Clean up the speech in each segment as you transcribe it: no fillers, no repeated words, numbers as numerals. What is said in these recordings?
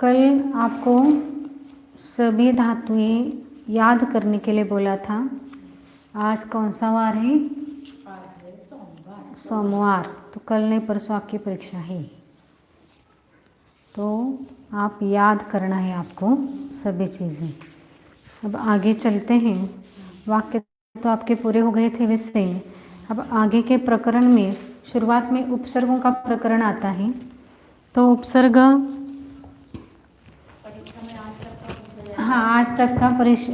कल आपको सभी धातुएं याद करने के लिए बोला था। आज कौन सा वार है? सोमवार। तो कल नहीं परसों आपकी परीक्षा है, तो आप याद करना है आपको सभी चीज़ें। अब आगे चलते हैं। वाक्य तो आपके पूरे हो गए थे वैसे। अब आगे के प्रकरण में शुरुआत में उपसर्गों का प्रकरण आता है। तो उपसर्ग आज तक का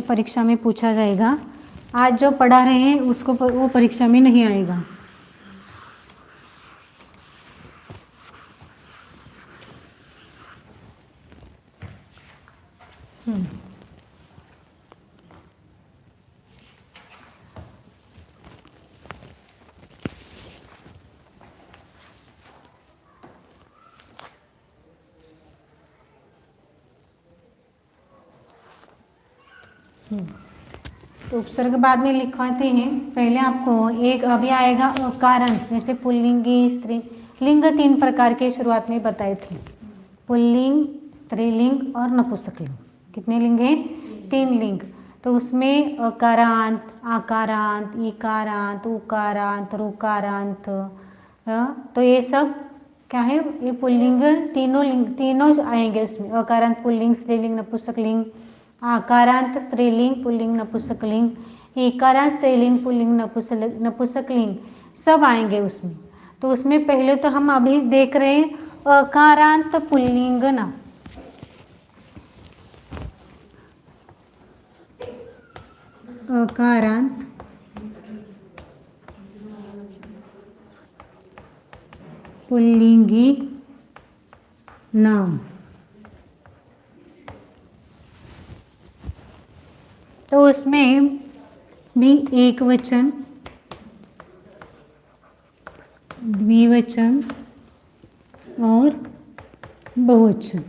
परीक्षा में पूछा जाएगा। आज जो पढ़ा रहे हैं उसको वो परीक्षा में नहीं आएगा। तो उपसर्ग बाद में लिखवाते हैं। पहले आपको एक अभी आएगा कारण, जैसे पुल्लिंगी, स्त्रीलिंग 3 प्रकार के शुरुआत में बताए थे। पुल्लिंग, स्त्रीलिंग और नपुंसकलिंग। कितने लिंग हैं? 3 लिंग। तो उसमें अकारांत, आकारांत, इकारांत, उकारांत, ऋकारांत, तो ये सब क्या है? ये पुल्लिंग तीनों आएंगे उसमें। अकारांत पुल्लिंग, स्त्रीलिंग, नपुंसकलिंग, आकारांत स्त्रीलिंग, पुल्लिंग, नपुंसकलिंग, इकारांत स्त्रीलिंग, पुल्लिंग, नपुंसकलिंग, सब आएंगे उसमें। तो उसमें पहले तो हम अभी देख रहे हैं अकारांत पुल्लिंग ना। अकारांत पुल्लिंगी नाम। तो उसमें भी एक वचन, द्विवचन और बहुवचन।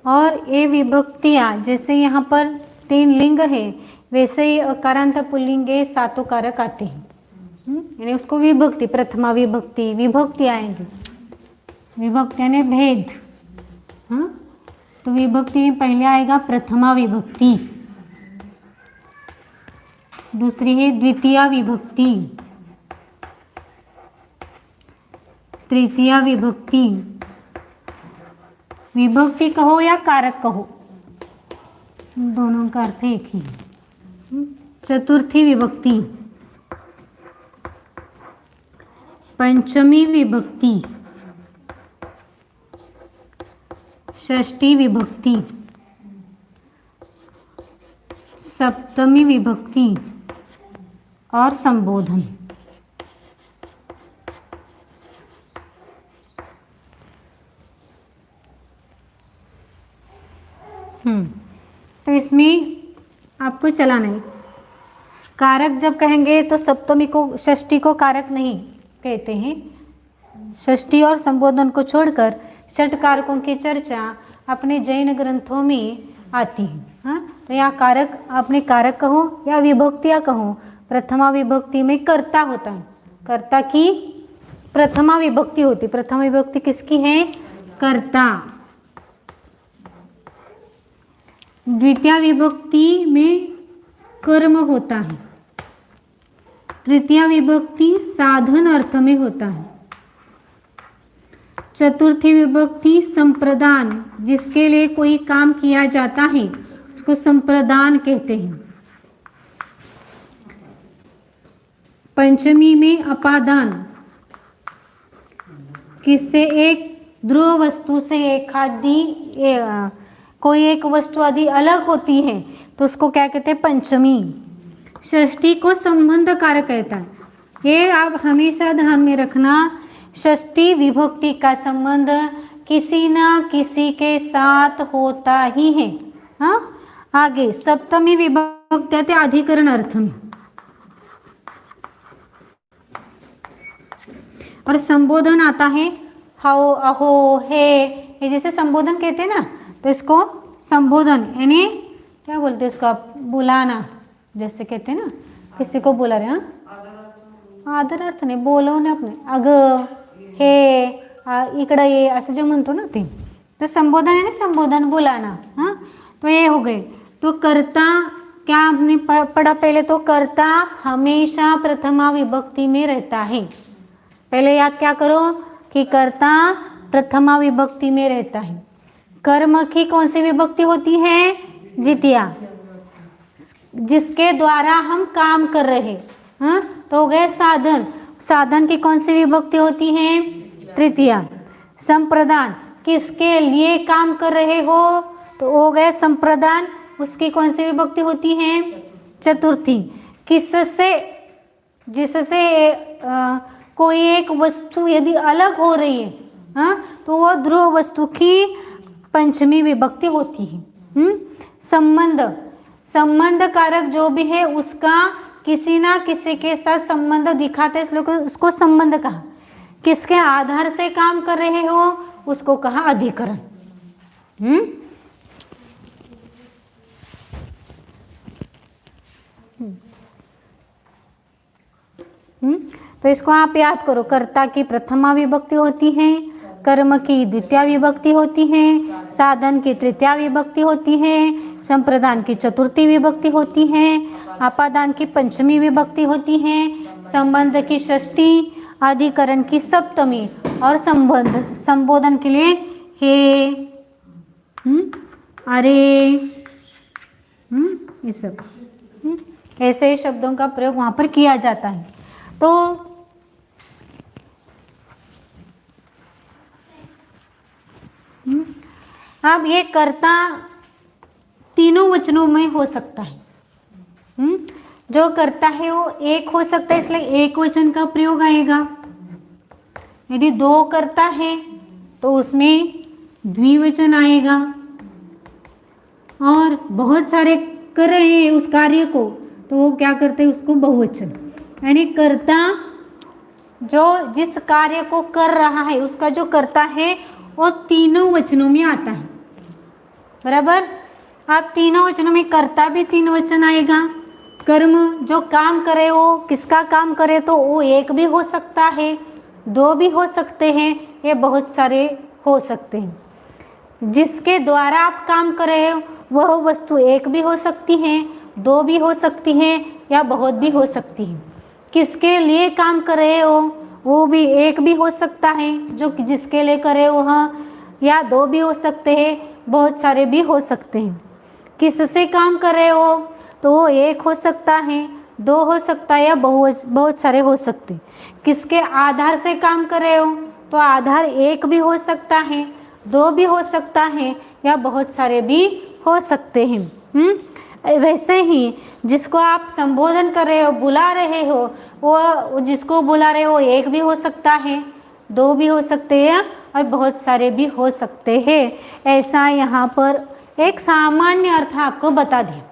और ये विभक्तियाँ जैसे यहाँ पर 3 लिंग है, वैसे ही अकारांत पुल्लिंग 7 कारक आते हैं। यानी उसको विभक्ति, प्रथमा विभक्ति, विभक्ति आएंगी। विभक्ति यानी भेद। हाँ, तो विभक्ति में पहले आएगा प्रथमा विभक्ति, दूसरी है द्वितीया विभक्ति, तृतीया विभक्ति। विभक्ति कहो या कारक कहो, दोनों का अर्थ एक ही है। चतुर्थी विभक्ति, पंचमी विभक्ति, षष्ठी विभक्ति, सप्तमी विभक्ति और संबोधन। तो इसमें आपको चलाना है। कारक जब कहेंगे तो सप्तमी को, षष्ठी को कारक नहीं कहते हैं। षष्ठी और संबोधन को छोड़कर 6 कारकों की चर्चा अपने जैन ग्रंथों में आती है। हाँ, तो यहाँ कारक, आपने कारक कहो या विभक्तियाँ कहो, प्रथमा विभक्ति में कर्ता होता है। कर्ता की प्रथमा विभक्ति होती। प्रथमा विभक्ति किसकी है? कर्ता। द्वितीय विभक्ति में कर्म होता है। तृतीय विभक्ति साधन अर्थ में होता है। चतुर्थी विभक्ति संप्रदान, जिसके लिए कोई काम किया जाता है उसको संप्रदान कहते हैं। पंचमी में अपादान, किससे? एक ध्रुव वस्तु से कोई एक वस्तु आदि अलग होती है तो उसको क्या कहते हैं? पंचमी। षष्ठी को संबंध कारक कहता है। ये आप हमेशा ध्यान में रखना, षष्ठी विभक्ति का संबंध किसी न किसी के साथ होता ही है। हाँ, आगे सप्तमी विभक्ति आते अधिकरण अर्थ में। और संबोधन आता है हाओ, अहो, हे, ये जैसे संबोधन कहते हैं ना, तो इसको संबोधन यानी क्या बोलते हैं उसका? बुलाना, जैसे कहते हैं ना किसी को बुला रहे। हाँ, आदर अर्थ नाही, बोलवणे आपले, अगं, हे, इकडं ये, असं जे म्हणतो ना ते, तो संबोधन है ना, संबोधन बुलाना। हाँ, तो ये हो गए। तो कर्ता क्या आपने पढ़ा पहले, तो कर्ता हमेशा प्रथमा विभक्ति में रहता है। पहले याद क्या करो कि कर्ता प्रथमा विभक्ति में रहता है। कर्म की कौन सी विभक्ति होती है? द्वितीया, जिसके द्वारा हम काम कर रहे। हाँ, तो हो गए साधन। साधन की कौन सी विभक्ति होती है? तृतीया। संप्रदान, किसके लिए काम कर रहे हो, तो हो गए संप्रदान, उसकी कौन सी विभक्ति होती है? चतुर्थी। किससे, जिससे कोई एक वस्तु यदि अलग हो रही है, हाँ, तो वो ध्रुव वस्तु की पंचमी विभक्ति होती है। संबंध, संबंध कारक जो भी है उसका किसी ना किसी के साथ संबंध दिखाते, इसलिए उसको संबंध कहा। किसके आधार से काम कर रहे हो, उसको कहा अधिकरण। तो इसको आप याद करो। कर्ता की प्रथमा विभक्ति होती है, कर्म की द्वितीय विभक्ति होती है, साधन की तृतीया विभक्ति होती है, संप्रदान की चतुर्थी विभक्ति होती है, आपादान की पंचमी विभक्ति होती है, संबंध की षष्ठी, अधिकरण की सप्तमी, और संबंध संबोधन के लिए हे, अरे, ये सब ऐसे शब्दों का प्रयोग वहां पर किया जाता है। तो अब ये कर्ता तीनों वचनों में हो सकता है। जो कर्ता है वो एक हो सकता है, इसलिए एक वचन का प्रयोग आएगा। यदि दो कर्ता है तो उसमें द्विवचन आएगा, और बहुत सारे कर रहे हैं उस कार्य को तो वो क्या करते हैं, उसको बहुवचन। यानी कर्ता जो जिस कार्य को कर रहा है उसका जो कर्ता है वो तीनों वचनों में आता है। बराबर। आप तीनों वचनों में कर्ता भी तीन वचन आएगा। कर्म जो काम करे वो किसका काम करे, तो वो एक भी हो सकता है, दो भी हो सकते हैं, ये बहुत सारे हो सकते हैं। जिसके द्वारा आप काम कर रहे हो वह वस्तु एक भी हो सकती है, दो भी हो सकती है, या बहुत भी हो सकती है। किसके लिए काम कर रहे हो वो भी एक भी हो सकता है, जो जिसके लिए करे वह, या दो भी हो सकते हैं, बहुत सारे भी हो सकते हैं। किससे काम कर रहे हो तो वो एक हो सकता है, दो हो सकता है, या बहुत सारे हो सकते हैं। किसके आधार से काम कर रहे हो तो आधार एक भी हो सकता है, दो भी हो सकता है, या बहुत सारे भी हो सकते हैं। वैसे ही जिसको आप संबोधन कर रहे हो, बुला रहे हो, वो जिसको बुला रहे हो एक भी हो सकता है, दो भी हो सकते हैं, और बहुत सारे भी हो सकते हैं। ऐसा यहाँ पर एक सामान्य अर्थ आपको बता दिया।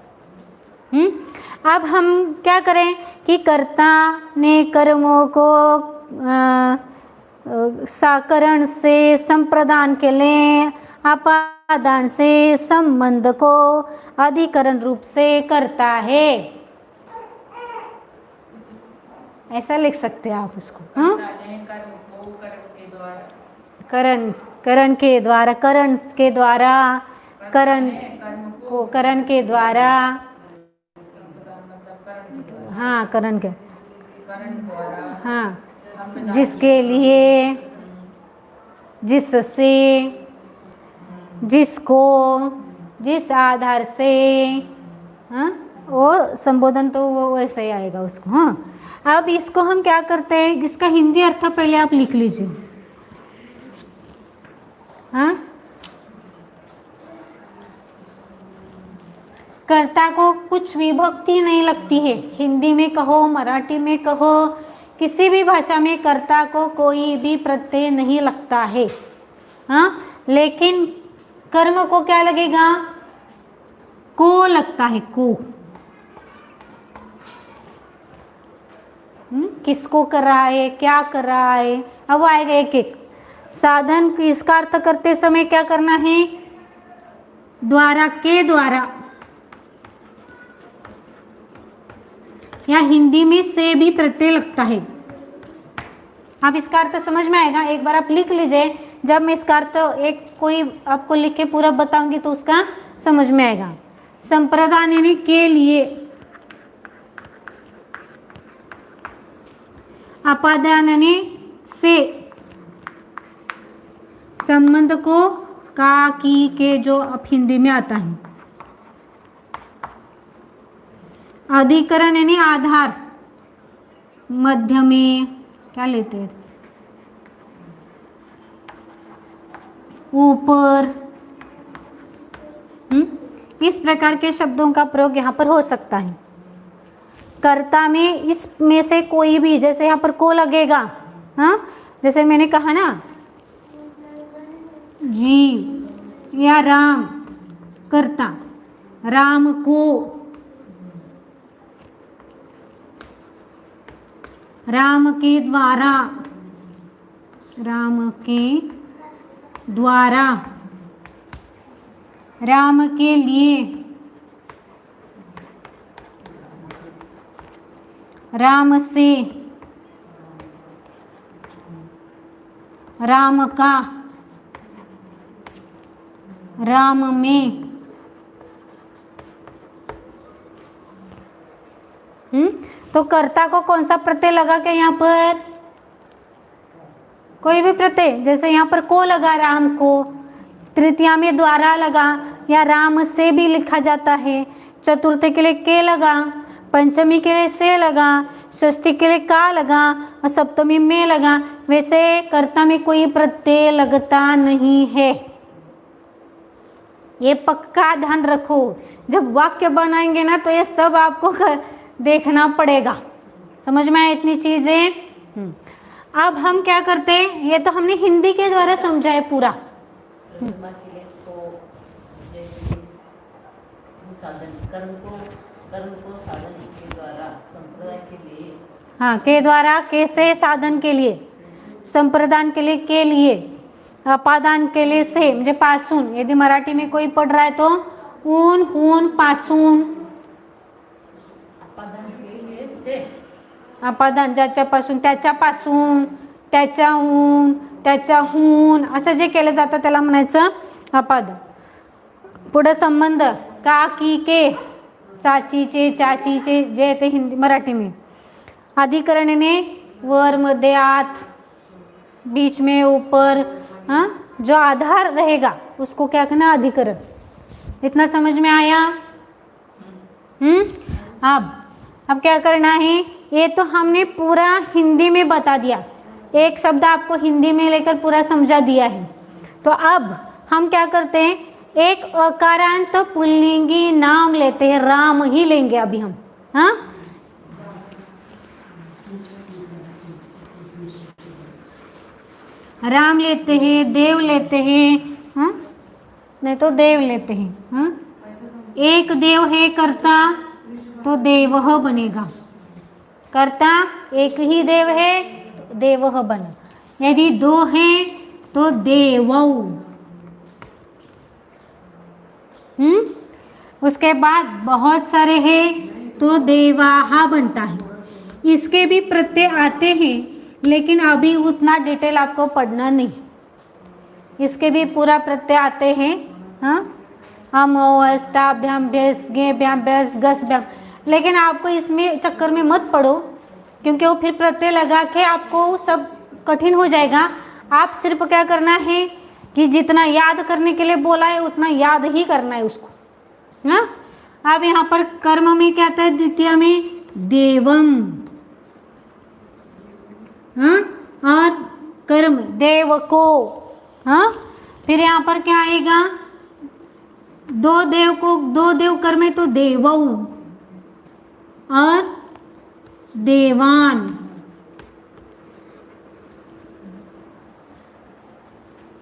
अब हम क्या करें कि कर्ता ने कर्मों को साकरण से संप्रदान के लिए, आपादान से संबंध को अधिकरण रूप से करता है। ऐसा लिख सकते हैं आप उसको। करण के द्वारा, करण के द्वारा, करण के द्वारा, हाँ करण के, हाँ जिसके लिए, जिससे, जिसको, जिस आधार से, हाँ वो संबोधन तो वो वैसे ही आएगा उसको। हाँ, अब इसको हम क्या करते हैं, इसका हिंदी अर्थ पहले आप लिख लीजिए। हाँ, कर्ता को कुछ विभक्ति नहीं लगती है। हिंदी में कहो, मराठी में कहो, किसी भी भाषा में कर्ता को कोई भी प्रत्यय नहीं लगता है। हाँ, लेकिन कर्म को क्या लगेगा, को लगता है, को। किसको कर रहा है, क्या कर रहा है, अब आएगा एक एक। साधन इसका अर्थ करते समय क्या करना है, द्वारा, के द्वारा, या हिंदी में से भी प्रत्यय लगता है। अब इसका अर्थ समझ में आएगा, एक बार आप लिख लीजिए। जब मैं इसका अर्थ एक कोई आपको लिख के पूरा बताऊंगी तो उसका समझ में आएगा। संप्रदान यानी के लिए, अपादान यानी से, संबंध को का की के जो अब हिंदी में आता है। अधिकरण यानी आधार, मध्य में क्या लेते हैं, ऊपर। इस प्रकार के शब्दों का प्रयोग यहाँ पर हो सकता है। कर्ता में इसमें से कोई भी, जैसे यहाँ पर को लगेगा, हाँ, जैसे मैंने कहा ना जीव या राम, कर्ता, राम को, राम के द्वारा, राम के द्वारा, राम के लिए, राम से, राम का, राम में। तो कर्ता को कौन सा प्रत्यय लगा के यहाँ पर, कोई भी प्रत्यय, जैसे यहाँ पर को लगा राम को, तृतीया में द्वारा लगा, या राम से भी लिखा जाता है, चतुर्थ के लिए के लगा, पंचमी के लिए से लगा, षष्ठी के लिए का लगा और सप्तमी में लगा। वैसे कर्ता में कोई प्रत्यय लगता नहीं है, ये पक्का ध्यान रखो। जब वाक्य बनाएंगे ना तो ये सब आपको देखना पड़ेगा। समझ में आए इतनी चीजें। अब हम क्या करते हैं, ये तो हमने हिंदी के द्वारा समझा है पूरा। कर्म को साधन के द्वारा, संप्रदाय के लिए, हाँ, के द्वारा, कैसे, साधन के लिए, संप्रदान के लिए, के लिए, अपादान के लिए से, म्हणजे पासून। यदि मराठी में कोई पढ़ रहा है तो ऊन, हून, पासून, अपादान के लिए से, अपादान ज्याच्यापासून, त्याच्यापासून, त्याच्याहून, त्याच्याहून असं जे केलं जातं त्याला म्हणायचं अपादान। पुढे संबंध का, की, के, चाचीचे, चाचीचे जे येते हिंदी मराठी में। अधिकरण ने वर, मध्ये, आत, बीच में, ऊपर, हाँ, जो आधार रहेगा उसको क्या कहना, अधिकरण। इतना समझ में आया। अब क्या करना है, ये तो हमने पूरा हिंदी में बता दिया, एक शब्द आपको हिंदी में लेकर पूरा समझा दिया है। तो अब हम क्या करते हैं, एक अकारांत पुल्लिंगी नाम लेते हैं, राम ही लेंगे अभी हम। हाँ, राम लेते हैं, देव लेते हैं, हाँ, नहीं तो देव लेते हैं। हाँ, एक देव है कर्ता तो देवः बनेगा, कर्ता एक ही देव है तो देवः बना। यदि दो है तो देवौ। उसके बाद बहुत सारे हैं तो देवाहा बनता है। इसके भी प्रत्यय आते हैं लेकिन अभी उतना डिटेल आपको पढ़ना नहीं। इसके भी पूरा प्रत्यय आते हैं। हाँ, हम, स्टाभ्याम, भ्यस, गेभ्याम, भ्यस, गसभ्याम, लेकिन आपको इसमें चक्कर में मत पड़ो क्योंकि वो फिर प्रत्यय लगा के आपको सब कठिन हो जाएगा। आप सिर्फ क्या करना है कि जितना याद करने के लिए बोला है उतना याद ही करना है उसको। ना, अब यहाँ पर कर्म में क्या आता है, द्वितीय में देवम, हाँ, और कर्म देव को। हाँ, फिर यहाँ पर क्या आएगा, दो देव को, दो देव कर्म है तो देवौ और देवान।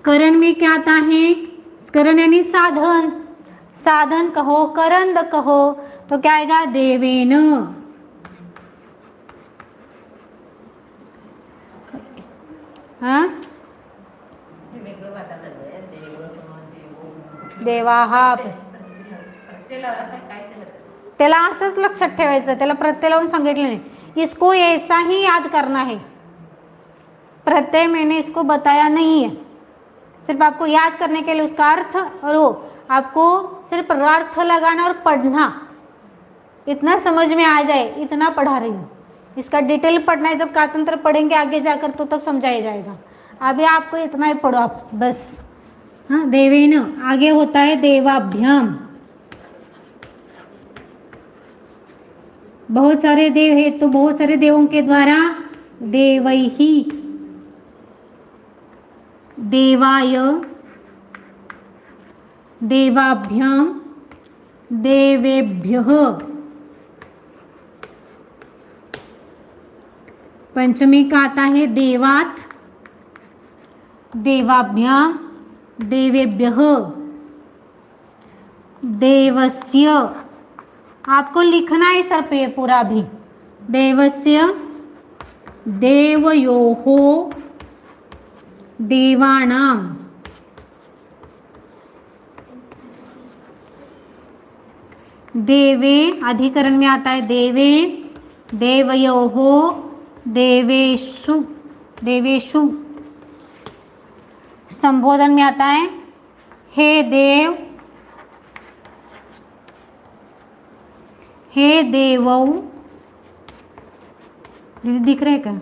करण में क्या आता है, करण यानी साधन, साधन कहो, करंद कहो तो क्या आएगा, देवेन। हाँ, देवाहा, त्याला असंच लक्षात ठेवायचं, त्याला प्रत्यय लावून सांगितलं नाही। इसको ऐसा ही याद करना है, प्रत्यय मैंने इसको बताया नहीं है। सिर्फ आपको याद करने के लिए उसका अर्थ, और वो आपको सिर्फ अर्थ लगाना और पढ़ना, इतना समझ में आ जाए, इतना पढ़ा रही हूँ। इसका डिटेल पढ़ना है, जब कातंत्र पढ़ेंगे आगे जाकर तो तब समझाया जाएगा। अभी आपको इतना ही पढ़ो आप बस। हाँ, देवेन आगे होता है देवाभ्याम। बहुत सारे देव है तो बहुत सारे देवों के द्वारा देवैहि, देवाय, देवाभ्याम, देवेभ्यः। पंचमी का आता है देवात, देवाभ्याम, देवेभ्यः, देवस्य। आपको लिखना है सर पे पूरा भी। देवस्य, देवयोः, देवानां, देवे अधिकरण में आता है देवे, देवयोः, देवेषु, देवेषु। संबोधन में आता है हे देव, हे देवौ। दिख रहे क्या?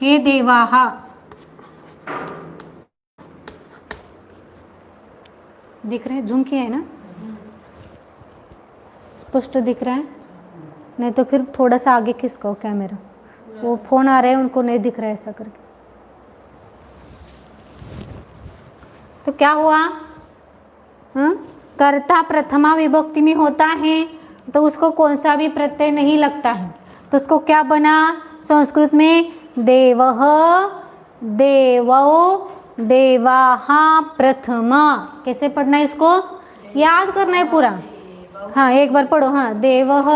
हे देवाः, दिख रहे? जूम किया है ना? स्पष्ट दिख रहा है? नहीं तो फिर थोड़ा सा आगे खिसकाओ कैमरा, वो फोन आ रहे हैं उनको नहीं दिख रहा है ऐसा करके। तो क्या हुआ? कर्ता प्रथमा विभक्ति में होता है तो उसको कौन सा भी प्रत्यय नहीं लगता है, तो उसको क्या बना संस्कृत में? देवः, देवौ, देवाः प्रथमा। कैसे पढ़ना है इसको? याद करना है पूरा। हाँ, एक बार पढ़ो। हाँ, देवः,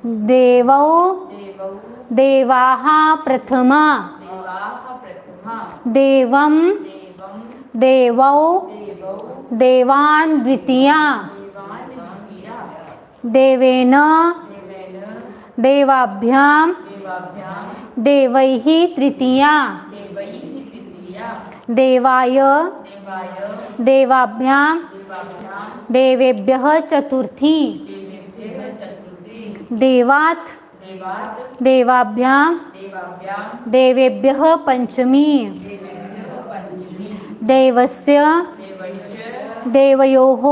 देवौ, देवाः प्रथमा, देवं, देवौ, देवान् द्वितीया, देवेन, देवाभ्याम, देवैः तृतीया, देवाय, देवाभ्याम, देवेभ्यः चतुर्थी, देवात्, देवाभ्याम, देवेभ्यः पंचमी, देवस्य, देवयोः,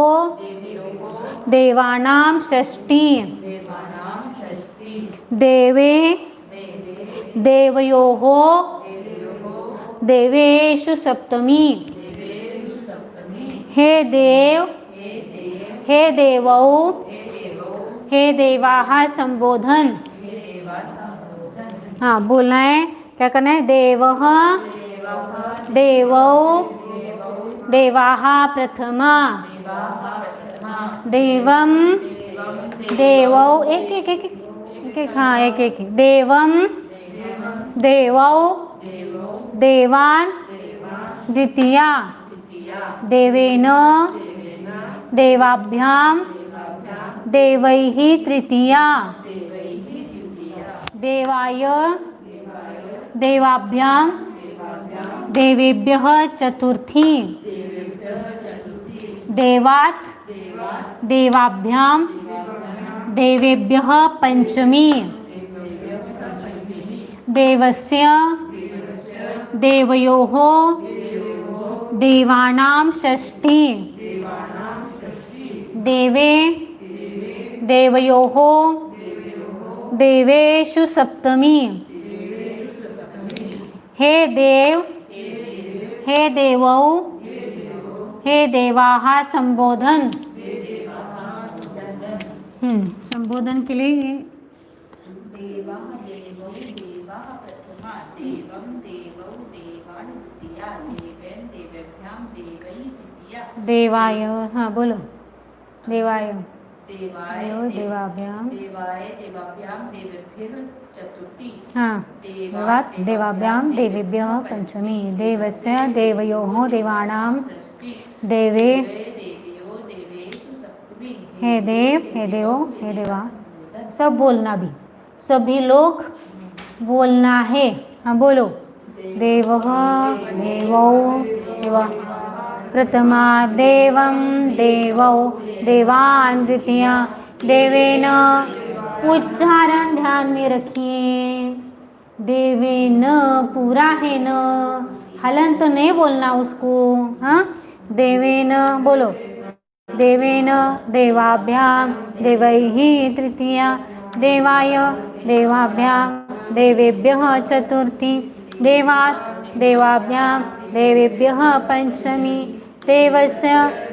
देवानां षष्ठी, देवे, देवयोः, देवेषु सप्तमी। हे देव, हे देवौ, हे देवाः संबोधन। हाँ, बोलना है। क्या करना है? देवः, देवौ, देवाः प्रथमा, देवं, देवौ, एक एक एक एक एक, हाँ एक एक, देवं, देवौ, देवान् द्वितीया, देवेन, देवाभ्याम, देवैः तृतीया, देवाय, देवाभ्याम, देवेभ्यः चतुर्थी, देवात्, देवाभ्याम, देवेभ्यः पंचमी, देवस्य, देवयोः, देवानां षष्ठी, देवे, देवयोः, देवेषु सप्तमी। हे देव, हे देवौ, हे देवाः संबोधन। संबोधन के लिए देवाय, हाँ बोलो। देवाय, देवाभ्याम, हाँ देवात्, देवाभ्याम, देवेभ्यः पंचमी, देवस्य, देवयोः, देवानां देवे, हे देव, हे देवो, हे देवा। सब बोलना भी, सभी लोग बोलना है। हाँ बोलो। देवः देवौ देवा प्रथमा देवं देवौ देवान् द्वितीया देवेन। उच्चारण ध्यान में रखिए, देवेन पूरा है न, हलन तो नहीं बोलना उसको। हाँ, देवेन बोलो, देवेन देवाभ्याम देवैः तृतीया देवाय देवाभ्याम देवेभ्यः चतुर्थी देवात् देवाभ्याम देवेभ्यः पंचमी देवस्य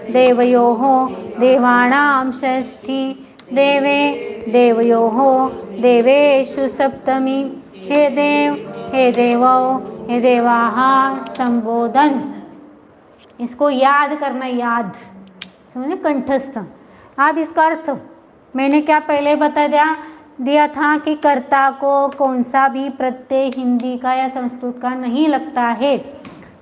देवयोः देवानां षष्ठी देवे देवयोः देवेषु सप्तमी। हे देव हे देवो हे देवाः संबोधन। इसको याद करना, याद समझे, कंठस्थ। अब इसका अर्थ मैंने क्या पहले बता दिया था कि कर्ता को कौन सा भी प्रत्यय हिंदी का या संस्कृत का नहीं लगता है।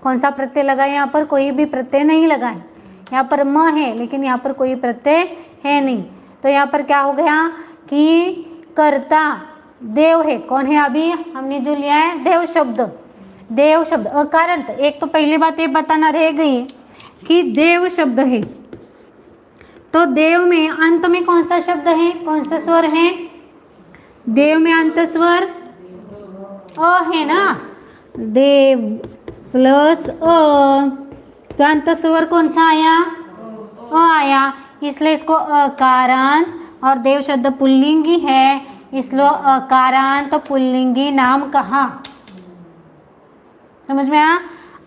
कौन सा प्रत्यय लगा है? यहाँ पर कोई भी प्रत्यय नहीं लगा है। यहाँ पर म है लेकिन यहाँ पर कोई प्रत्यय है नहीं। तो यहाँ पर क्या हो गया कि कर्ता देव है। कौन है? अभी हमने जो लिया है देव शब्द। देव शब्द अकारंत। एक तो पहली बात ये बताना रह गई है कि देव शब्द है, तो देव में अंत में कौन सा शब्द है, कौन सा स्वर है? देव में अंत स्वर अ है ना, देव प्लस अ, तो अंत स्वर कौन सा आया? अ आया, इसलिए इसको अकारांत। और देव शब्द पुल्लिंगी है, इसलिए अकारांत पुल्लिंगी नाम कहा। समझ में आया?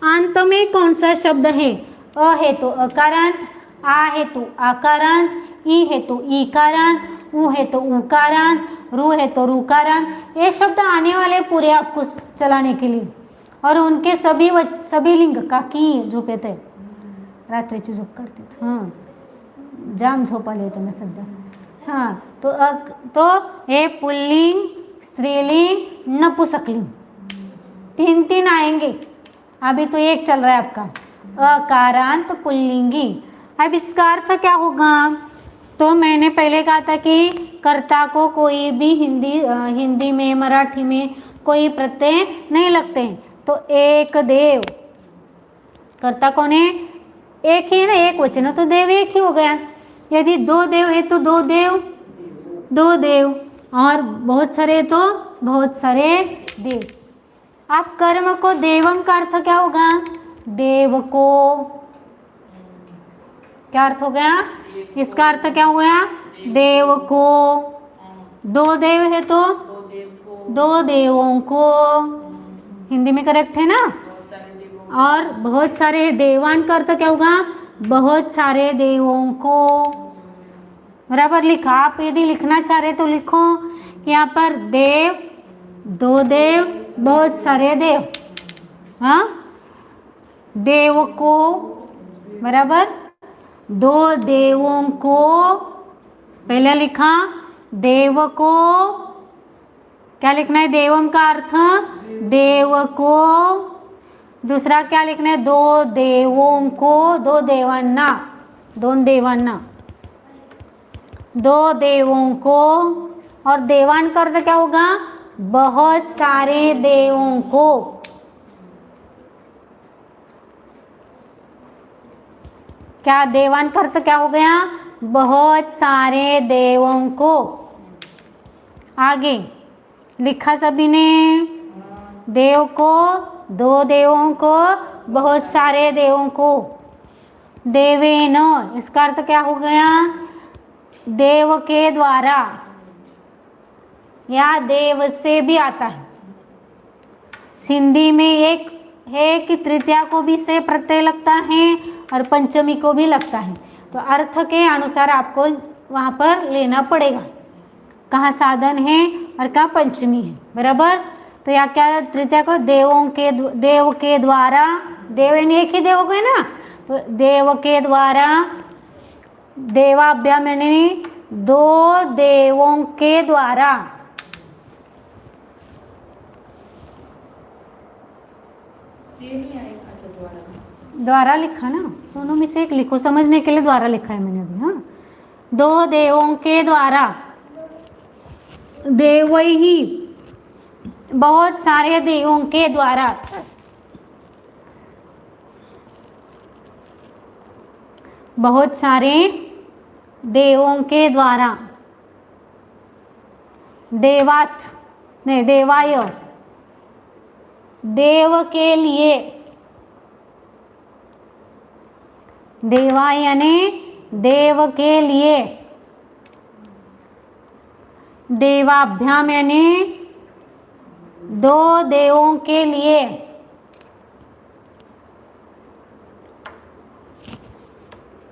अंत में कौन सा शब्द है? अ है तो अकारांत, आ है तो आकारांत, ई है तो ईकारांत, उ है तो उकारांत, रु है तो रुकारांत। ये शब्द आने वाले पूरे आपको चलाने के लिए। और उनके सभी लिंग काकी झोपेत आहे, रात्रीची झोप करते। हाँ, जाम झोप आली होती ना सध्या। हाँ, तो ये पुल्लिंग, स्त्रीलिंग, नपुंसकलिंग, तीन तीन आएंगे। अभी तो एक चल रहा है आपका अकारांत पुल्लिंगी। अब इसका अर्थ क्या होगा? तो मैंने पहले कहा था कि कर्ता को कोई भी हिंदी में, मराठी में कोई प्रत्यय नहीं लगते हैं। तो एक देव, कर्ता कौन है? एक ही है ना, एक वचन तो देव एक ही हो गया। यदि दो देव है तो दो देव, दो देव, और बहुत सारे तो बहुत सारे देव। अब कर्म को देवम का अर्थ क्या होगा? देव को। क्या अर्थ हो गया? इसका अर्थ क्या हो गया? देव को। दो देव है तो दो देवों को, हिंदी में करेक्ट है ना। और बहुत सारे देवान का अर्थ क्या होगा? बहुत सारे देवों को। बराबर लिखा। आप यदि लिखना चाह रहे तो लिखो यहाँ पर देव, दो देव, बहुत सारे देव। हाँ, देव को, बराबर, दो देवों को। पहले लिखा देव को, क्या लिखना है? देवम का अर्थ देव को। दूसरा क्या लिखना है? दो देवों को, दो देवान्ना, दोन देवान्ना, दो देवों को। और देवान का अर्थ क्या होगा? बहुत सारे देवों को। क्या देवान का अर्थ क्या हो गया? बहुत सारे देवों को। आगे लिखा सभी ने, देव को, दो देवों को, बहुत सारे देवों को। देवेन, इसका अर्थ क्या हो गया? देव के द्वारा, या देव से भी आता है। हिंदी में एक है कि तृतीया को भी से प्रत्यय लगता है और पंचमी को भी लगता है। तो अर्थ के अनुसार आपको वहाँ पर लेना पड़ेगा, कहाँ साधन है और कहाँ पंचमी है। बराबर। तो या क्या तृतीया को देव के द्वारा, देव एक ही देव हो गए ना, तो देव के द्वारा, देवाभ्याम यानी दो देवों के द्वारा। द्वारा लिखा ना, दोनों में से एक लिखो, समझने के लिए द्वारा लिखा है मैंने अभी। हाँ, दो देवों के द्वारा, देव ही, बहुत सारे देवों के द्वारा। बहुत सारे देवों के द्वारा, देवात नहीं देवाय, देव के लिए, देवाय यानी देव के लिए, देवाभ्याम यानी दो देवों के लिए,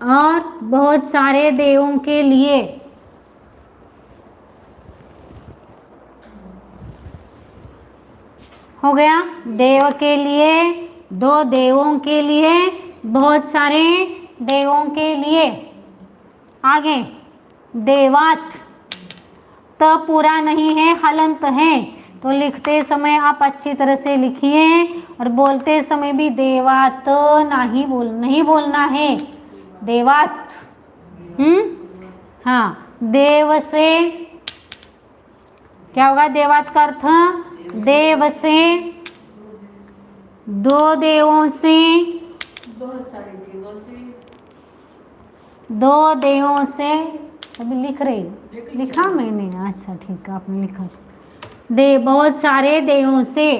और बहुत सारे देवों के लिए। हो गया, देव के लिए, दो देवों के लिए, बहुत सारे देवों के लिए। आगे देवात, त पूरा नहीं है, हलंत है, तो लिखते समय आप अच्छी तरह से लिखिए और बोलते समय भी देवात नहीं बोलना है, देवात। हाँ, देव से क्या होगा? देवात का अर्थ देव से, दो देवों से, बहुत सारे देवों से, दो देवों से। अभी लिख रही लिखा मैंने, अच्छा ठीक है, आपने लिखा। बहुत सारे देवों से,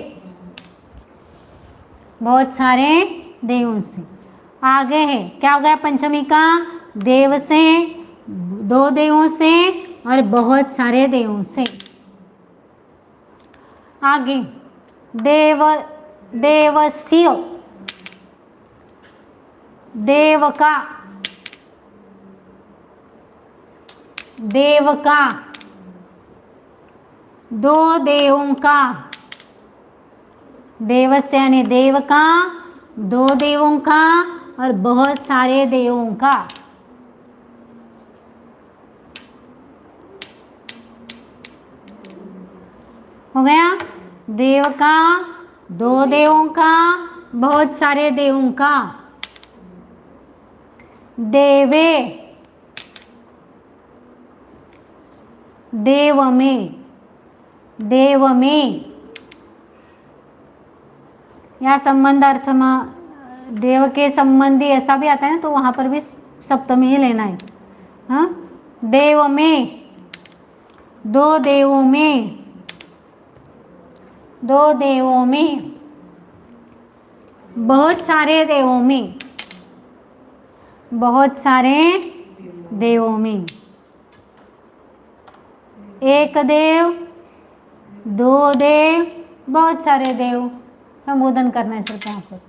बहुत सारे देवों से। आगे है क्या हो गया? पंचमी का देव से, दो देवों से और बहुत सारे देवों से। आगे देवस्य, देव का, देव का, दो देवों का, देवस्य यानी देव का, दो देवों का और बहुत सारे देवों का। हो गया? देव का, दो देवों का, बहुत सारे देवों का। देवे, देव में, देव में या संबंध अर्थ में देव के संबंधी ऐसा भी आता है ना, तो वहां पर भी सप्तमी ही लेना है। हाँ, देव में, दो देवों में, दो देवों में, बहुत सारे देवों में, बहुत सारे देवों में। एक देव, दो देव, बहुत सारे देव, संबोधन करना है सिर्फ यहाँ पर।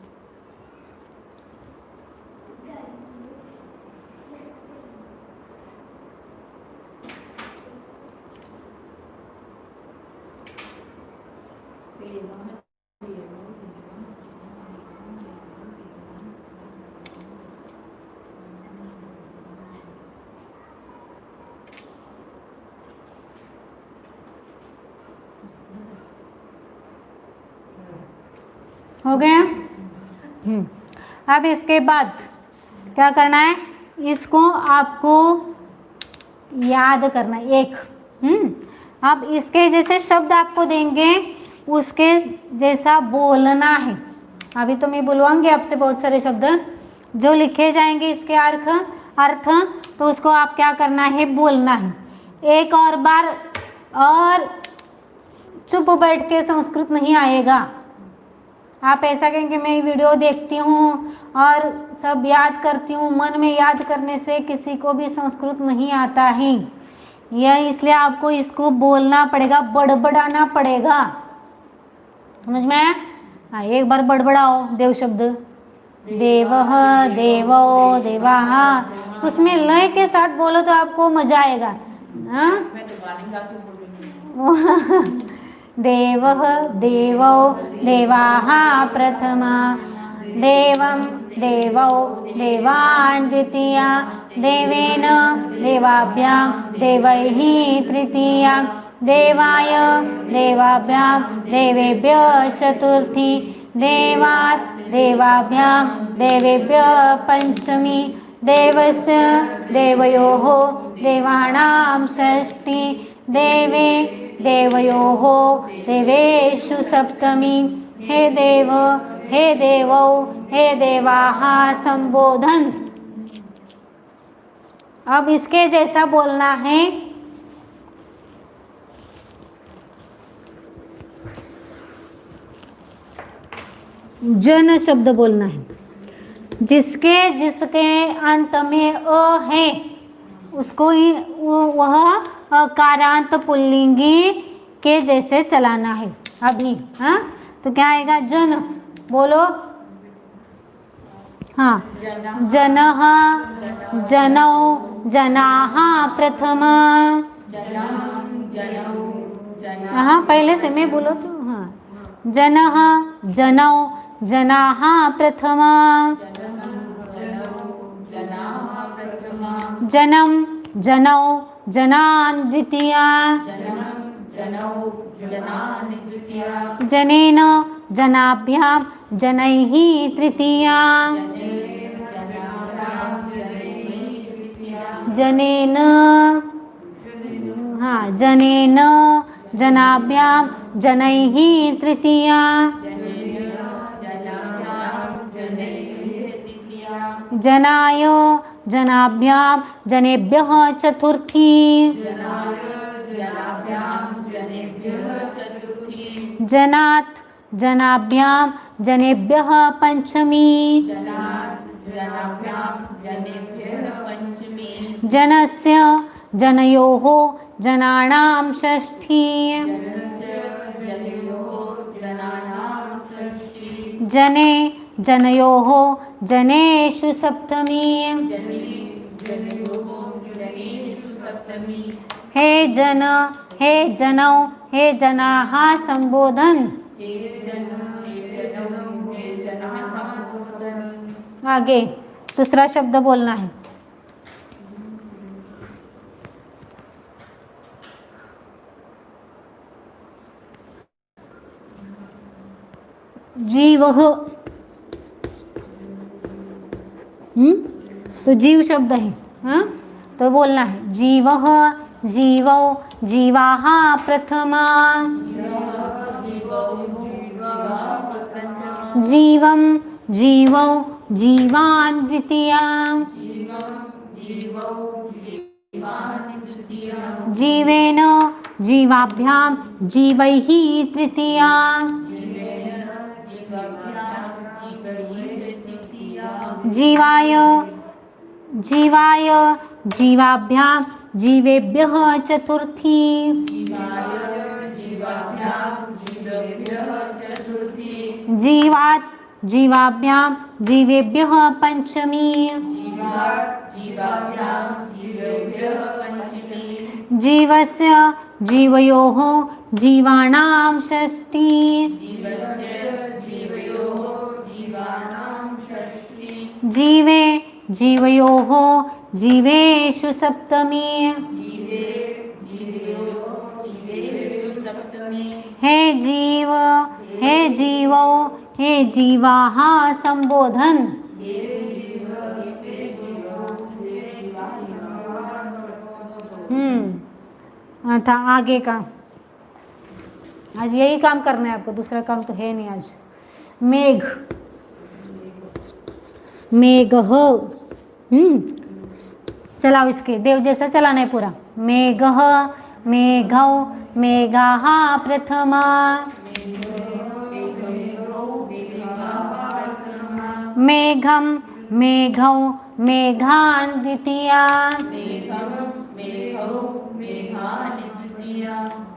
हो गया? अब इसके बाद क्या करना है? इसको आपको याद करना है एक। अब इसके जैसे शब्द आपको देंगे, उसके जैसा बोलना है। अभी तो मैं बुलवाऊंगी आपसे बहुत सारे शब्द जो लिखे जाएंगे, इसके अर्थ तो उसको आप क्या करना है? बोलना है एक और बार। और चुप बैठ के संस्कृत नहीं आएगा। आप ऐसा कहेंगे मैं वीडियो देखती हूँ और सब याद करती हूँ, मन में याद करने से किसी को भी संस्कृत नहीं आता है। यह इसलिए आपको इसको बोलना पड़ेगा, बड़बड़ाना पड़ेगा। समझ में आया? हाँ, एक बार बड़बड़ाओ देव शब्द, देवः, देवो, देवाः, उसमें लय के साथ बोलो तो आपको मजा आएगा। हाँ, मैं तो गाने गाती बोल रही हूँ। देवः, देवौ, देवाः प्रथमा, देवं, देवौ, देवान् द्वितीया, देवेन, देवाभ्यां, देवैः तृतीया, देवाय, देवाभ्यां, देवेभ्यः चतुर्थी, देवात्, देवाभ्यां, देवेभ्यः पंचमी, देवस्य, देवयोः, देवानां षष्ठी, देवे, देवयोः, देवेषु सप्तमी। हे देव, हे देवौ, हे देवाः संबोधन। अब इसके जैसा बोलना है। जन शब्द बोलना है। जिसके जिसके अंत में अ है उसको ही वह अकारांत पुल्लिंगी के जैसे चलाना है अभी। हाँ, तो क्या आएगा? जन। बोलो। हाँ, जनः, जनौ, जनाः प्रथम। हाँ, पहले से मैं बोलो तो। हाँ, जनः, जनौ, जनाः प्रथम। जनम, जनौ, जनान् द्वितीया। जनेन, जनाभ्यां, जनैः तृतीया। जनेन, हाँ, जनेन, जनाभ्यां, जनैः तृतीया। जनाय, जनाभ्यां, जनेभ्यः चतुर्थी। जनात्, जनाभ्यां, जनेभ्यः पंचमी। जनस्य, जनयोः, जनानां षष्ठी। जने, जनयोः, जनेषु सप्तमी। हे जन, हे जनौ, हे जनाः संबोधन। आगे दूसरा शब्द बोलना है। जीवः। तो जीव शब्द है। हाँ, तो बोलना है जीवः, जीवौ, जीवाः प्रथमा। जीवं, जीवौ, जीवान् द्वितीया। जीवेन, जीवाभ्यां, जीवैः तृतीया। जीवाय, जीवाय, जीवाभ्यां, जीवेभ्यः चतुर्थी। जीवात्, जीवाभ्यां, जीवेभ्यः पंचमी। जीवस्य, जीवयोः, जीवानां षष्ठी। जीवे, जीवयोः, जीवेषु सप्तमी। हे जीव, हे जीवौ, हे जीवाः संबोधन। था आगे का। आज यही काम करना है आपको, दूसरा काम तो है नहीं आज। मेघ, मेघः। चलाओ इसके देव जैसा चलाना है पूरा। मेघः, मेघौ, मेघाः प्रथमा। मेघं, मेघौ, मेघान् द्वितीया।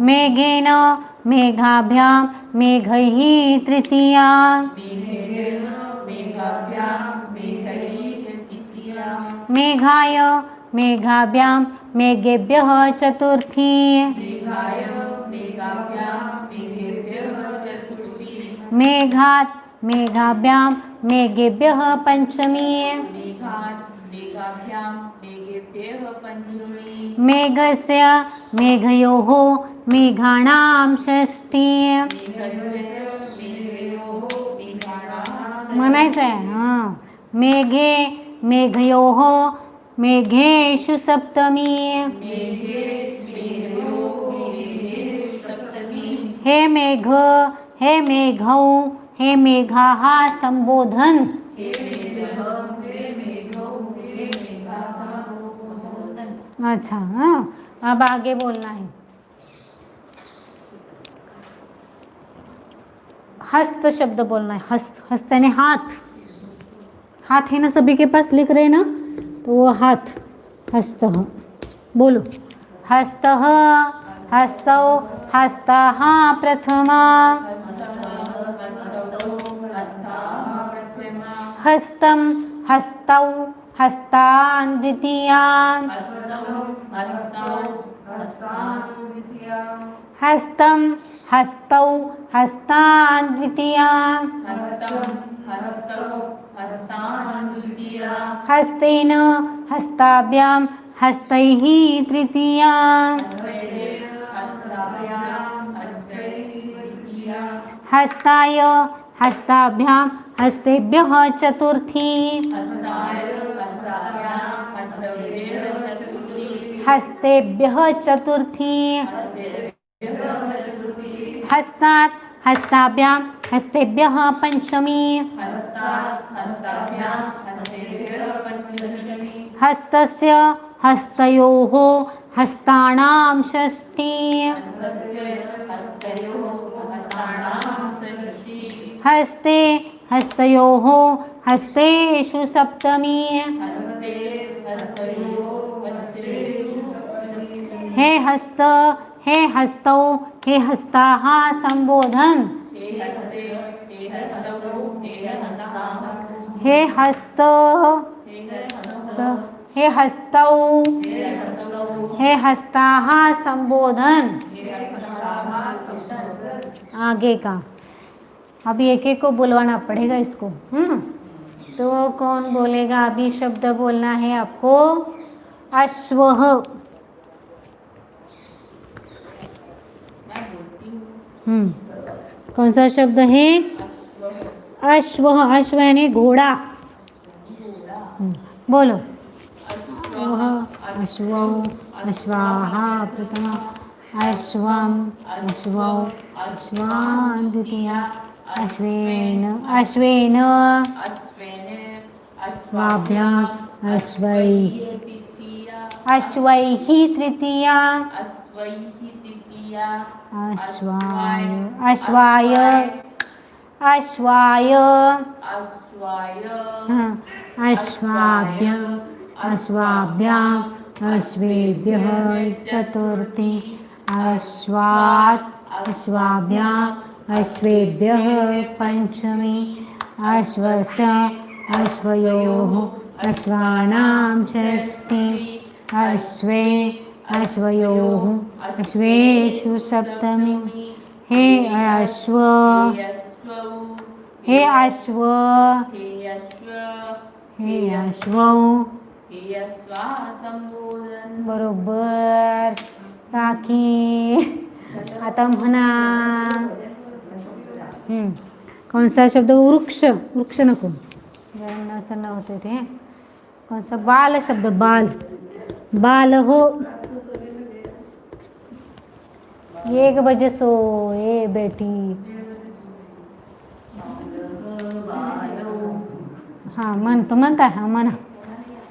मेघेन, मेघाभ्यां, मेघैः तृतीया। मेघाय, मेघाभ्यां, मेघेभ्यः चतुर्थी। मेघात्, मेघाभ्यां, मेघेभ्यः पंचमी। मेघस्य, मेघयोः, मेघानां षष्ठी। म्हणायचं आहे। हाँ, मेघे, मेघयोः, मेघेषु सप्तमी। हे मेघ, हे मेघौ, हे मेघाः संबोधन। अच्छा, हाँ, अब आगे बोलना है। हस्त शब्द बोलना है। हस्त, हस्त यानी हाथ। हाथ है ना सभी के पास, लिख रहे हैं ना, तो वो हाथ, हस्त। बोलो, हस्त, हस्तौ, हस्तः प्रथमा, हस्तं, हस्तौ, हस्तान् द्वितीया, हस्तं, हस्तौ, हस्तान् द्वितीया, हस्तेन, हस्ताभ्यां, हस्तैः तृतीया, हस्ताय, हस्ताभ्यां, हस्तेभ्यः चतुर्थी, हस्तेभ्यः चतुर्थी, हस्तात्, हस्ताभ्यां, हस्तेभ्यः पंचमी, हस्तस्य, हस्तयोः, हस्तानां षष्ठी, हस्ते, हस्तयोः, हस्तेषु सप्तमी, हे हस्त, हे हस्तौ, हे हस्ताः संबोधन। हे हस्त, हे हस्तौ, हे हस्ताः संबोधन। आगे का अभी एक एक को बुलवाना पड़ेगा इसको। तो कौन बोलेगा? अभी शब्द बोलना है आपको। अश्वः, कौन सा शब्द है? अश्व। अश्व यानी घोड़ा। बोलो, अश्व, अश्वाः प्रथमा, अश्वम, अश्वौ, अश्वान् द्वितीया, अश्वेन, अश्वेन, अश्वाभ्याम्, अश्वैः, अश्वैः तृतीया, अश्वाय, अश्वाय, अश्वाय, अश्वाभ्य, अश्वाभ्याम्, अश्वेभ्यः चतुर्थी, अश्वात्, अश्वाभ्याम्, अश्वेभ्यः पंचमी, अश्वस्य, अश्वयोः, अश्वानां षष्ठी, अश्वे, अश्वयोः, अश्वेषु सप्तमी, हे अश्व, हे अश्व, हे अश्वौ। बरोबर काकी। आता म्हणा कौन सा शब्द? वृक्ष। वृक्ष नको, न होते थे। कौन सा? बाल शब्द। बाल, बाल हो। 1 बजे सोए बेटी। हाँ, मन तो मनता है। हाँ, मना।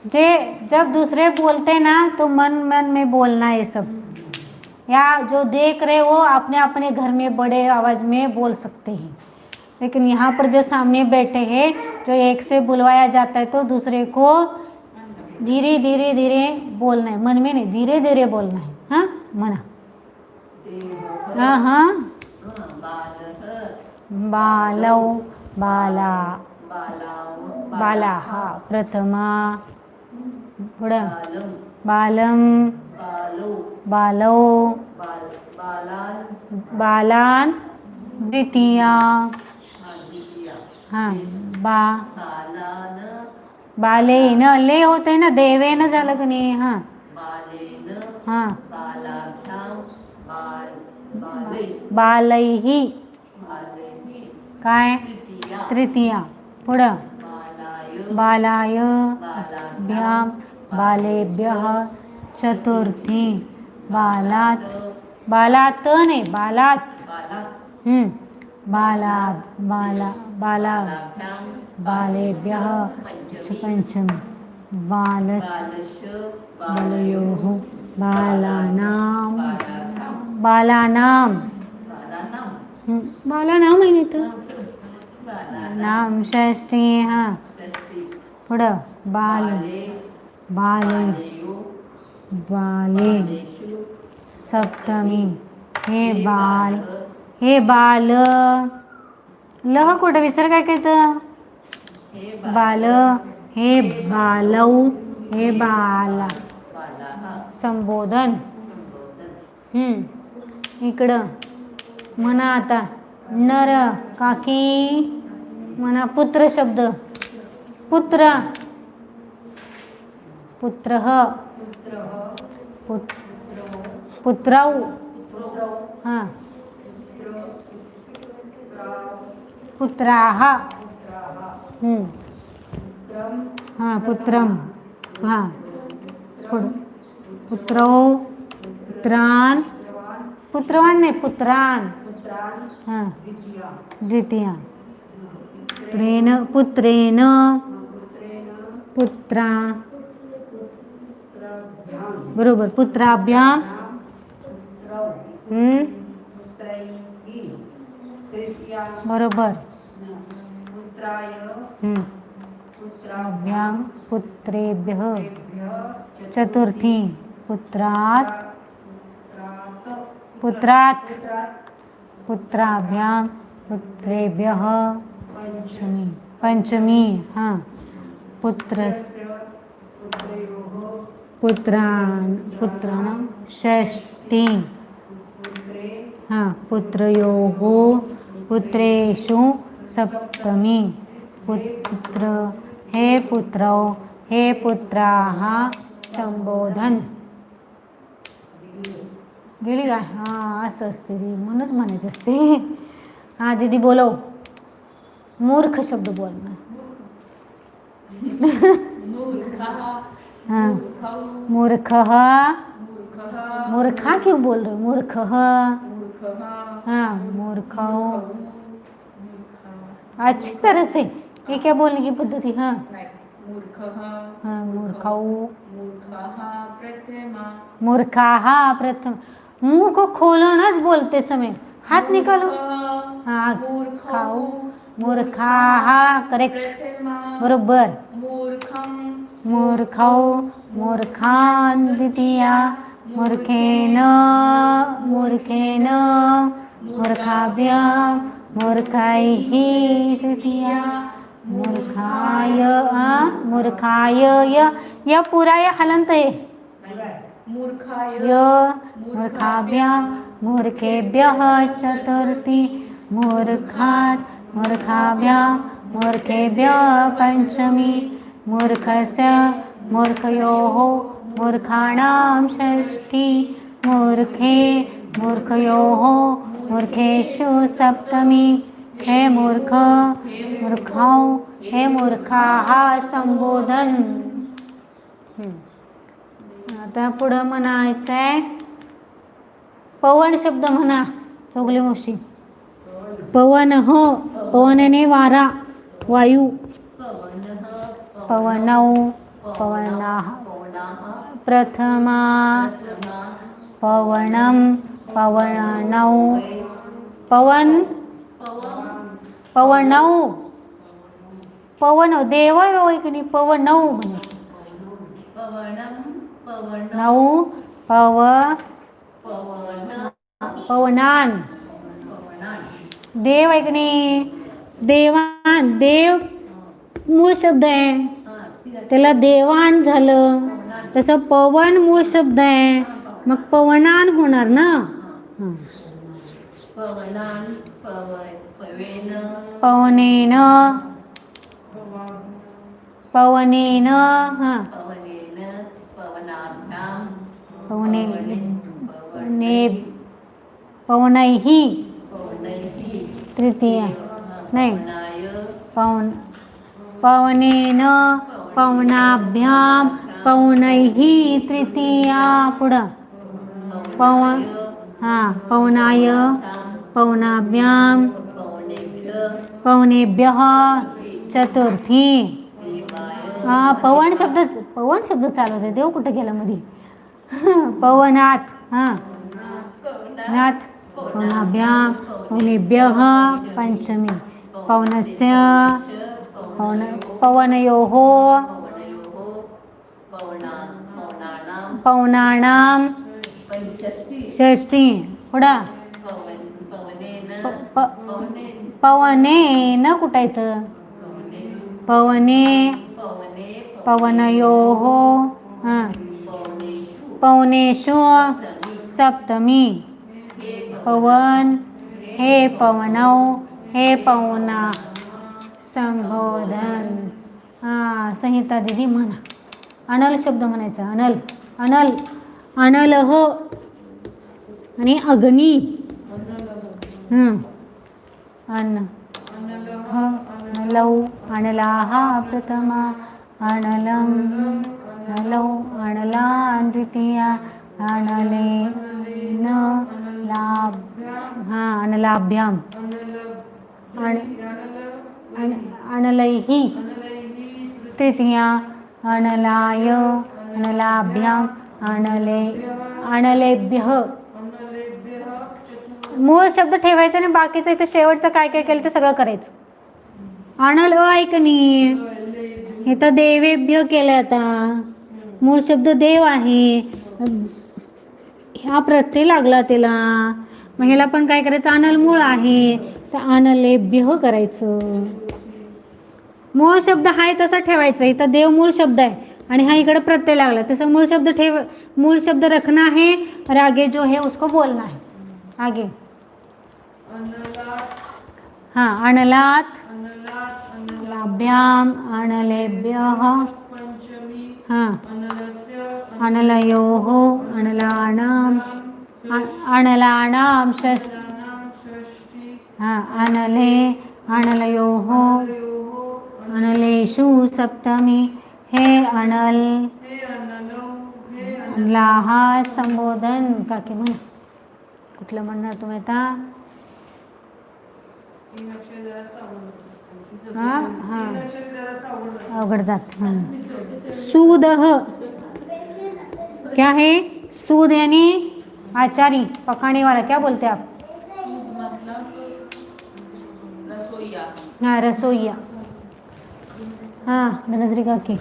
जब दूसरे बोलते ना तो मन मन में बोलना ये सब, या जो देख रहे वो अपने अपने घर में बड़े आवाज में बोल सकते हैं, लेकिन यहाँ पर जो सामने बैठे हैं, जो एक से बुलवाया जाता है तो दूसरे को धीरे धीरे धीरे बोलना है, मन में नहीं, धीरे धीरे बोलना है। हाँ, मना। हाँ हाँ, बालौ, बाला, बालाः प्रथमा, बालम, बालौ, बालान द्वितीया। हाँ, बालेन, ले होते हैं ना, देवेन झालं का नाही? हाँ हाँ, बालैः, काय? तृतीया। पुढं, बालाय, भ्याम, बालेभ्यः चतुर्थी, बालात, बालात नाही, बालात। बाला, बाला, बाला, बालेभ्यः पंचमी। बालस बालश बालयोः बालानां बालानां बालानां बालानां बालानां आहे इथं बालानां नाम षष्ठी हां षष्ठी पुढं बाल बाले बाले बालेयो बाले बालेषु सप्तमी हे बाल लह कुठं विसर काय काय तर हे बाल हे बालौ हे बाला बालाः संबोधन संबोधन इकडं म्हणा आता नर काकी म्हणा पुत्र शब्द पुत्र पुत्र पुत्रौ हां पुत्राः हां पुत्रम हां पुत्रौ पुत्रान पुत्रवान नाही पुत्रान हां द्वितीया पुत्रेण पुत्रा बरोबर पुत्राभ्यां बरोबर पुत्राभ्यां पुत्रेभ्यः चतुर्थी पुत्रात् पुत्राभ्यां पुत्रेभ्यः पंचमी हां पुत्राणां षष्ठी हां पुत्रयोः पुत्रेषु सप्तमी हे पुत्रौ हे पुत्राः संबोधन गेली का हां असं असते ती म्हणूनच म्हणायचं असते हां दीदी बोलव मूर्ख शब्द बोल हां मूर्खः मूर्खा क्यों बोल रहे मूर्ख हाँ मूर्खौ अच्छी तरह से ये क्या बोलने की पद्धति हाँ हाँ मूर्खौ मूर्खाः प्रथम मुंह को खोलनाच बोलते समय हाथ निकालो हाँ खाओ मूर्खाः करेक्ट बरोबर मूर्खौ मूर्खान् द्वितीया मूर्खेन मूर्खाभ्यां मूर्खैः तृतीया मूर्खाय या पूरा या हलंत है मूर्खाभ्यां मूर्खेभ्यः चतुर्थी मूर्खाभ्यां मूर्खेभ्यः पंचमी मूर्खस्य मूर्खयोः मूर्खाणां षष्ठी मूर्खयोः मूर्खेषु सप्तमी हे मूर्खौ हे मूर्खाः संबोधन आता पुढं म्हणायचं आहे पवन शब्द म्हणा चौगले मावशी पवन हो पवनने वारा वायू पवनौ पवनाः प्रथमा पवनं पवनौ पवनौ देव आहे की नाही पवनौ म्हणे पवनान देव आहे की नाही देवान देव मूळ शब्द आहे त्याला देवान झालं तसं पवन मूळ शब्द आहे मग पवनान होणार ना पवनेन हां पवनैः तृतीया नाही पवनेन पवनाभ्यां पवनैः तृतीया पुढं पवनाय पवनाभ्यां पवनेभ्यः चतुर्थी हा पवन शब्द चालू होते. देव कुठे गेला मध्ये? पवनात. हा नाथ. पवनाभ्याम. पवनेभ्यः पंचमी. पवनस्य. पवनयोः. पवनानां षष्ठी. पुढं पवनेन कुठं येतं? पवने. पवनयोः. हां पवनेषु सप्तमी. पवन. हे पवनौ. हे पवना. संबोधन. संहिता दिदी म्हणा. अनल शब्द म्हणायचा. अनल. अनल. अनलह आणि अग्नी. अन्न. अनलौ. अनलाः प्रथमा. अनलं. अनलौ. अनला द्वितीया. अनलेन लाभ. अनलाभ्याम. अनलैः तृतीया. अनलाय. अनलाभ्याम. अनलेभ्यः. मूळ शब्द ठेवायचा आणि बाकीचं इथे शेवटचं काय काय केलं ते सगळं करायचं. अनल ऐकणी. इथं देवेभ्य केलं. आता मूळ शब्द देव आहे. हा प्रत्यय लागला त्याला. मग ह्याला पण काय करायचं? अनल मूळ आहे तर अनलेभ्य करायचं. मूळ शब्द आहे तसा ठेवायचा. इथं देव मूळ शब्द आहे आणि हा इकडे प्रत्यय लागला तसं मूळ शब्द रखना है और आगे जो है उसको बोलना है. आगे अनलात. अनलाभ्याम. अनलेभ्यः. अनलयोः. अनलानां. अनलानां षष्ठी. अनले. अनलयोः. अनलेषु सप्तमी. हे अनल. अनलाः. संबोधन. काकी म्हणा. कुठलं म्हणणार तुम्ही आता? अवघड जात. सूदह. क्या है? सूद यानी आचारी, पकाने वाला. क्या बोलते आप? हाँ रसोईया. हाँ धनश्री काकी.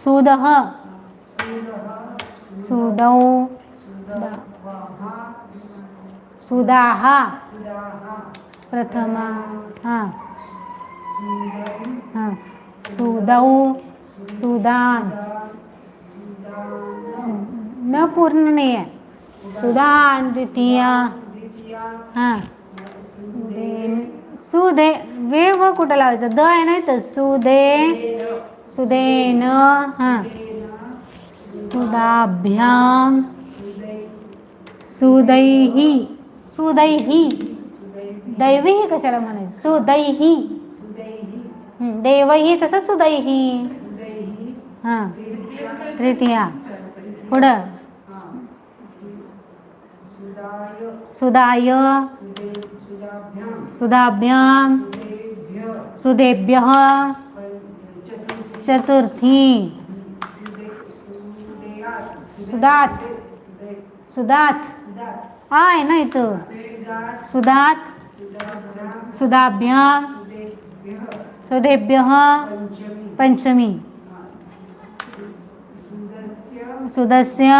सूदह. सूदौ. सुदाः प्रथमा. सुदौ. सुदान. न पूर्ण नाही आहे. सुदान द्वितीया. सुदे. वे व कुठं लावायचं? द आहे नाही तर सुदे. सुदेन. सुदाभ्याम. सुदैही. सुदैही. दैवीही कशाला म्हणायचं? सुदैही. देवही तसं सुदैही. तृतीया. पुढं सुदाय. सुदाभ्याम. सुदेभ्यः. चतुर्थी. सुदात. सुदात आहे ना इथं. सुदात. सुदाभ्याम. सुदेभ्यः. पंचमी. सुदस्य.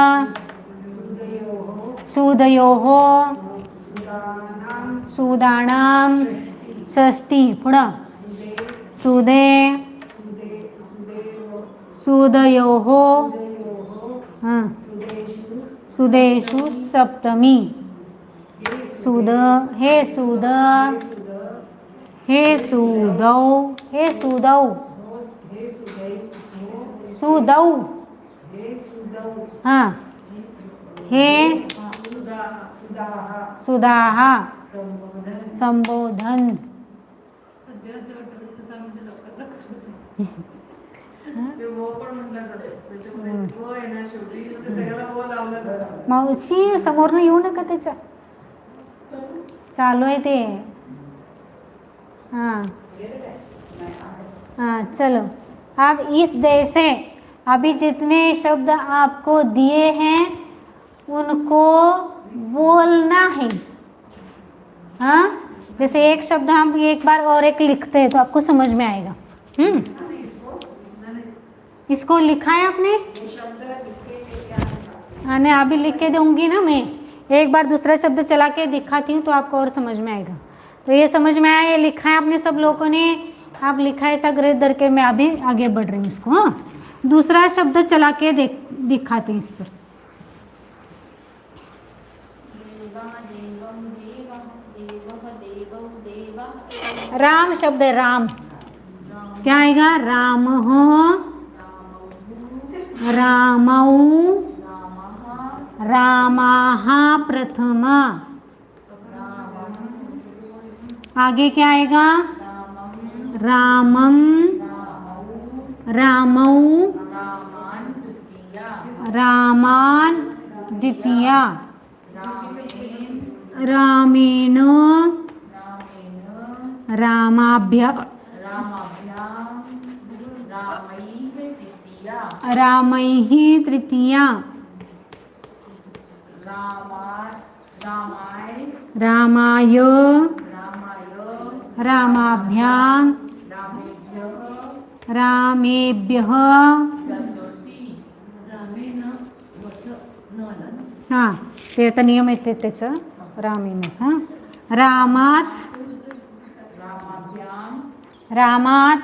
सुदयोः. सुदानां. षष्ठी. पुढं सुदे. सुदयोः. सुदेषु सप्तमी. सुद. हे सुद. हे सुदौ. हे सुदौ. सुदौ. हे सुदाः. संबोधन. मावशी समोरनं येऊ नका त्याच्या. चालू आहे ते. चलो अब इस देश से अभी जितने शब्द आपको दिए हैं उनको बोलना है। हाँ, जैसे एक शब्द हम एक बार और एक लिखते हैं तो आपको समझ में आएगा। इसको लिखा है आपने? नहीं, अभी लिख के दूंगी ना मैं। एक बार दूसरा शब्द चला के दिखाती हूँ तो आपको और समझ में आएगा। तो ये समझ में आया, ये लिखा है आपने सब लोगों ने। आप लिखा है ऐसा ग्रेड दर के मैं अभी आगे बढ़ रही हूँ इसको। हाँ, दूसरा शब्द चला के दिखाते हैं इस पर। राम शब्द है, राम। क्या आएगा? राम हो, रामौ, रामाः प्रथमा। आगे क्या आएगा? रामं, रामौ, रामान द्वितीया, रामेण, रामाभ्य, रामैः तृतीया, रामाय, रामाभ्यां, रामेभ्यः। हाँ, ते आता नियम येते त्याचं रामेण। हां, रामात, रामात,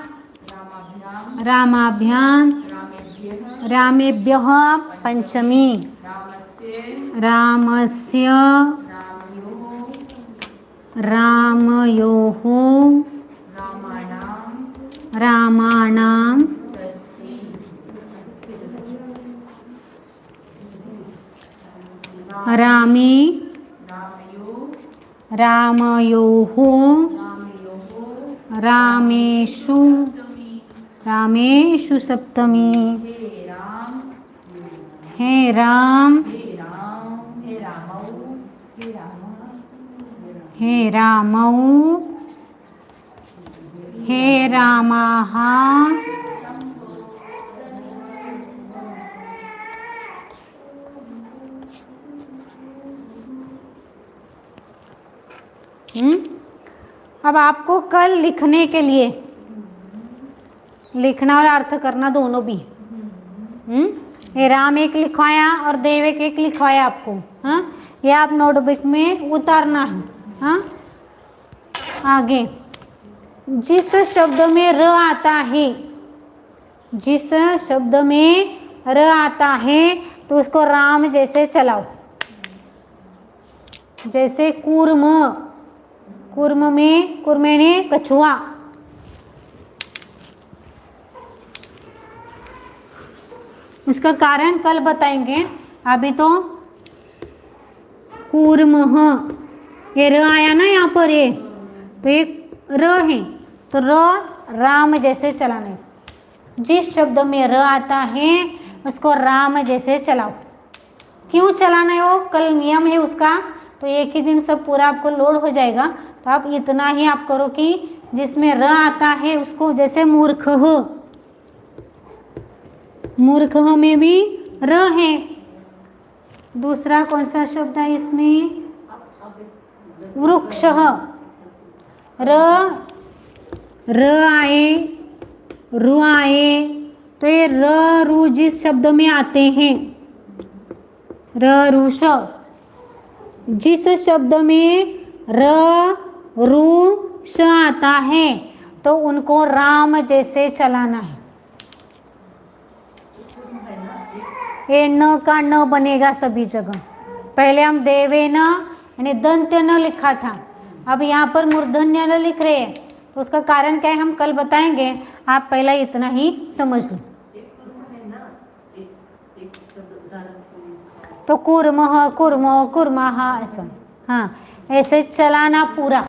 रामाभ्यां, रामेभ्यः पंचमी, रामस्य, रामयोः, रामाणां, रामे, रामयोः, रामेषु, रामेषु सप्तमी। हे राम, हे रामौ, हे रामाः, अब आपको कल लिखने के लिए लिखना और अर्थ करना दोनों भी। ये राम एक लिखवाया और देव एक लिखवाया आपको। हाँ, ये आप नोटबुक में उतारना है। हाँ, आगे जिस शब्द में र आता है, जिस शब्द में र आता है तो उसको राम जैसे चलाओ। जैसे कूर्म, कूर्म में, कूर्मे ने कछुआ। उसका कारण कल बताएंगे, अभी तो कूर्मः, ये र आया ना यहाँ पर, ये तो ये र है, तो र राम जैसे चलाना है। जिस शब्द में र आता है उसको राम जैसे चलाओ। क्यों चलाना है वो कल नियम है उसका, तो एक ही दिन सब पूरा आपको लोड हो जाएगा। तो आप इतना ही आप करो कि जिसमें र आता है उसको, जैसे मूर्ख हो, मूर्ख में भी र है। दूसरा कौन सा शब्द है इसमें? वृक्ष। र आए, रु आए, तो ये र रु जिस शब्द में आते हैं, र रुष, जिस शब्द में र रु श आता है तो उनको राम जैसे चलाना है। ये न का न बनेगा सभी जगह। पहले हम देवे न यानी दंत्य न लिखा था, अब यहाँ पर मूर्धन्य न लिख रहे हैं, तो उसका कारण क्या है हम कल बताएंगे। आप पहला इतना ही समझ लो। तो कुर्मः, कुर्मो, कुर्माः, ऐसा। हाँ, ऐसे चलाना पूरा।